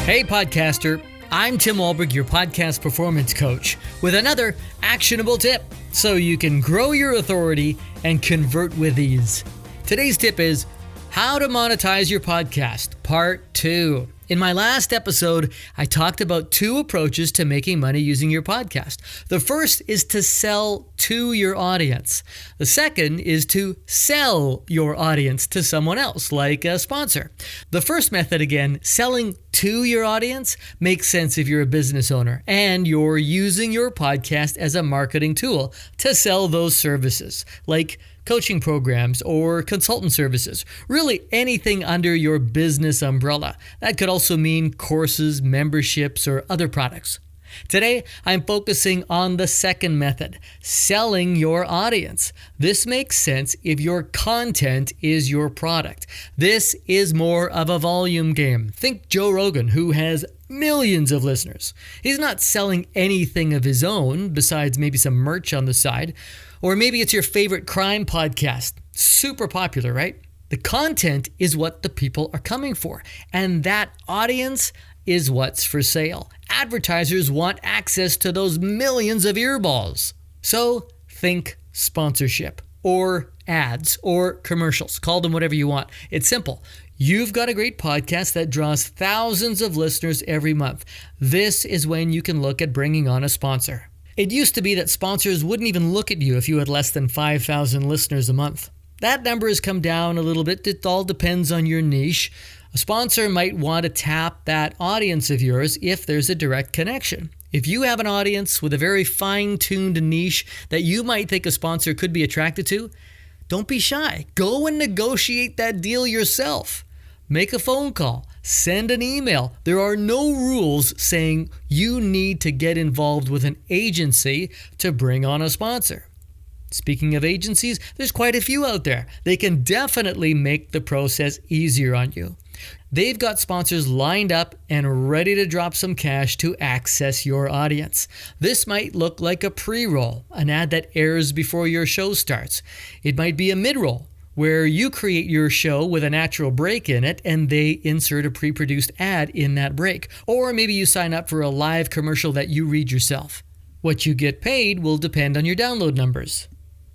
Hey, podcaster. I'm Tim Walberg, your podcast performance coach, with another actionable tip so you can grow your authority and convert with ease. Today's tip is how to monetize your podcast, part 2. In my last episode, I talked about 2 approaches to making money using your podcast. The first is to sell to your audience. The second is to sell your audience to someone else, like a sponsor. The first method, again, selling to your audience, makes sense if you're a business owner and you're using your podcast as a marketing tool to sell those services, like coaching programs or consultant services, really anything under your business umbrella. That could also mean courses, memberships, or other products. Today, I'm focusing on the second method, selling your audience. This makes sense if your content is your product. This is more of a volume game. Think Joe Rogan, who has millions of listeners. He's not selling anything of his own besides maybe some merch on the side. Or maybe it's your favorite crime podcast. Super popular, right? The content is what the people are coming for. And that audience is what's for sale. Advertisers want access to those millions of earballs. So think sponsorship or ads or commercials. Call them whatever you want. It's simple. You've got a great podcast that draws thousands of listeners every month. This is when you can look at bringing on a sponsor. It used to be that sponsors wouldn't even look at you if you had less than 5,000 listeners a month. That number has come down a little bit. It all depends on your niche. A sponsor might want to tap that audience of yours if there's a direct connection. If you have an audience with a very fine-tuned niche that you might think a sponsor could be attracted to, don't be shy. Go and negotiate that deal yourself. Make a phone call. Send an email. There are no rules saying you need to get involved with an agency to bring on a sponsor. Speaking of agencies, there's quite a few out there. They can definitely make the process easier on you. They've got sponsors lined up and ready to drop some cash to access your audience. This might look like a pre-roll, an ad that airs before your show starts. It might be a mid-roll, where you create your show with a natural break in it and they insert a pre-produced ad in that break. Or maybe you sign up for a live commercial that you read yourself. What you get paid will depend on your download numbers.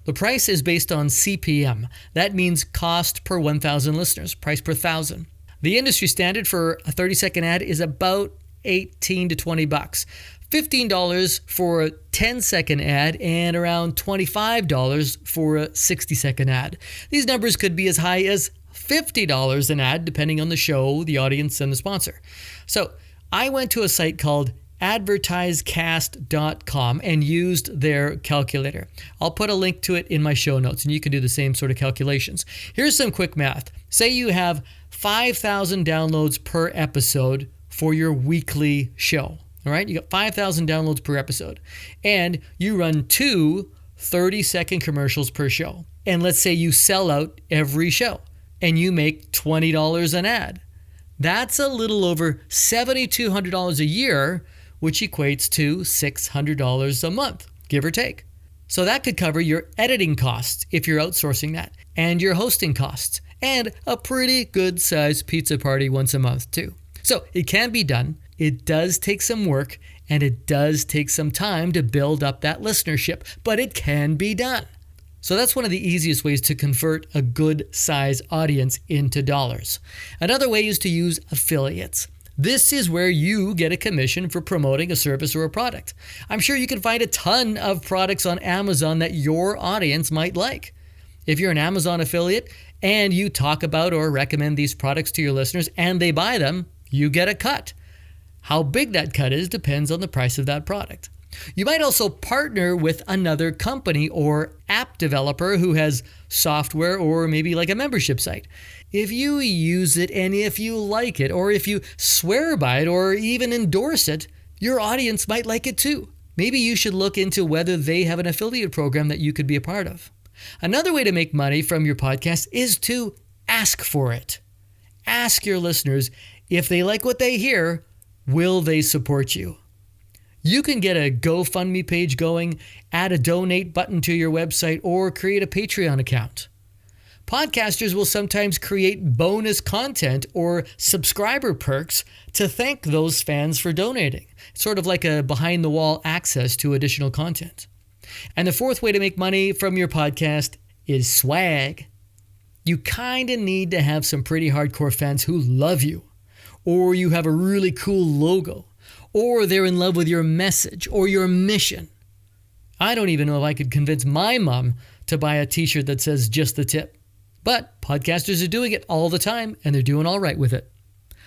The price is based on CPM. That means cost per 1,000 listeners, price per 1,000. The industry standard for a 30-second ad is about $18 to $20. $15 for a 10-second ad and around $25 for a 60-second ad. These numbers could be as high as $50 an ad depending on the show, the audience, and the sponsor. So I went to a site called advertisecast.com and used their calculator. I'll put a link to it in my show notes and you can do the same sort of calculations. Here's some quick math. Say you have 5,000 downloads per episode for your weekly show. All right, you got 5,000 downloads per episode, and you run 2 30-second commercials per show. And let's say you sell out every show, and you make $20 an ad. That's a little over $7,200 a year, which equates to $600 a month, give or take. So that could cover your editing costs if you're outsourcing that, and your hosting costs, and a pretty good-sized pizza party once a month too. So it can be done. It does take some work, and it does take some time to build up that listenership, but it can be done. So that's one of the easiest ways to convert a good size audience into dollars. Another way is to use affiliates. This is where you get a commission for promoting a service or a product. I'm sure you can find a ton of products on Amazon that your audience might like. If you're an Amazon affiliate and you talk about or recommend these products to your listeners and they buy them, you get a cut. How big that cut is depends on the price of that product. You might also partner with another company or app developer who has software or maybe like a membership site. If you use it and if you like it, or if you swear by it or even endorse it, your audience might like it too. Maybe you should look into whether they have an affiliate program that you could be a part of. Another way to make money from your podcast is to ask for it. Ask your listeners if they like what they hear. Will they support you? You can get a GoFundMe page going, add a donate button to your website, or create a Patreon account. Podcasters will sometimes create bonus content or subscriber perks to thank those fans for donating. It's sort of like a behind-the-wall access to additional content. And the fourth way to make money from your podcast is swag. You kind of need to have some pretty hardcore fans who love you, or you have a really cool logo, or they're in love with your message or your mission. I don't even know if I could convince my mom to buy a t-shirt that says just the tip. But podcasters are doing it all the time, and they're doing all right with it.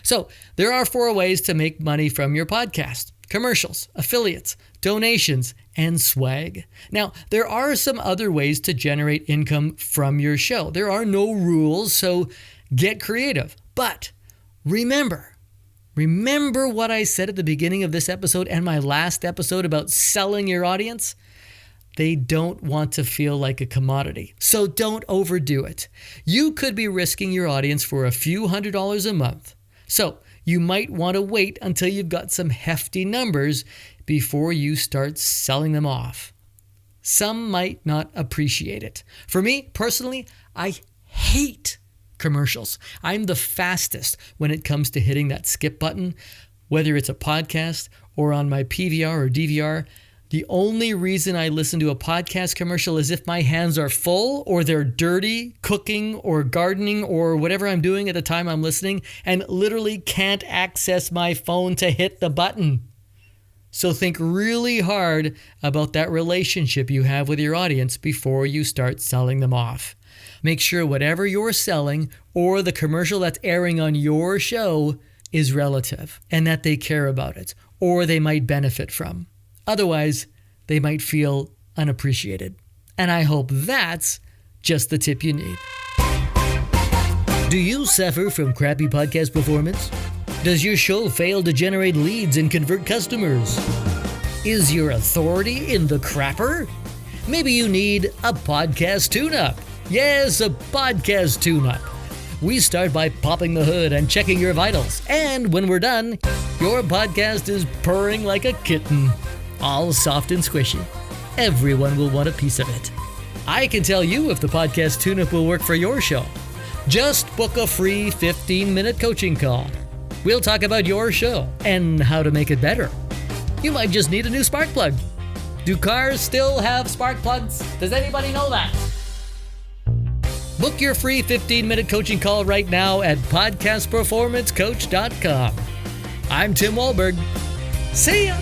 So there are 4 ways to make money from your podcast: commercials, affiliates, donations, and swag. Now, there are some other ways to generate income from your show. There are no rules, so get creative. But remember what I said at the beginning of this episode and my last episode about selling your audience? They don't want to feel like a commodity, so don't overdo it. You could be risking your audience for a few $100s a month. So you might want to wait until you've got some hefty numbers before you start selling them off. Some might not appreciate it. For me, personally, I hate commercials. I'm the fastest when it comes to hitting that skip button, whether it's a podcast or on my PVR or DVR. The only reason I listen to a podcast commercial is if my hands are full or they're dirty, cooking or gardening or whatever I'm doing at the time I'm listening, and literally can't access my phone to hit the button. So think really hard about that relationship you have with your audience before you start selling them off. Make sure whatever you're selling or the commercial that's airing on your show is relative and that they care about it or they might benefit from. Otherwise, they might feel unappreciated. And I hope that's just the tip you need. Do you suffer from crappy podcast performance? Does your show fail to generate leads and convert customers? Is your authority in the crapper? Maybe you need a podcast tune-up. Yes, a podcast tune-up. We start by popping the hood and checking your vitals. And when we're done, your podcast is purring like a kitten. All soft and squishy. Everyone will want a piece of it. I can tell you if the podcast tune-up will work for your show. Just book a free 15-minute coaching call. We'll talk about your show and how to make it better. You might just need a new spark plug. Do cars still have spark plugs? Does anybody know that? Book your free 15-minute coaching call right now at podcastperformancecoach.com. I'm Tim Wahlberg. See ya!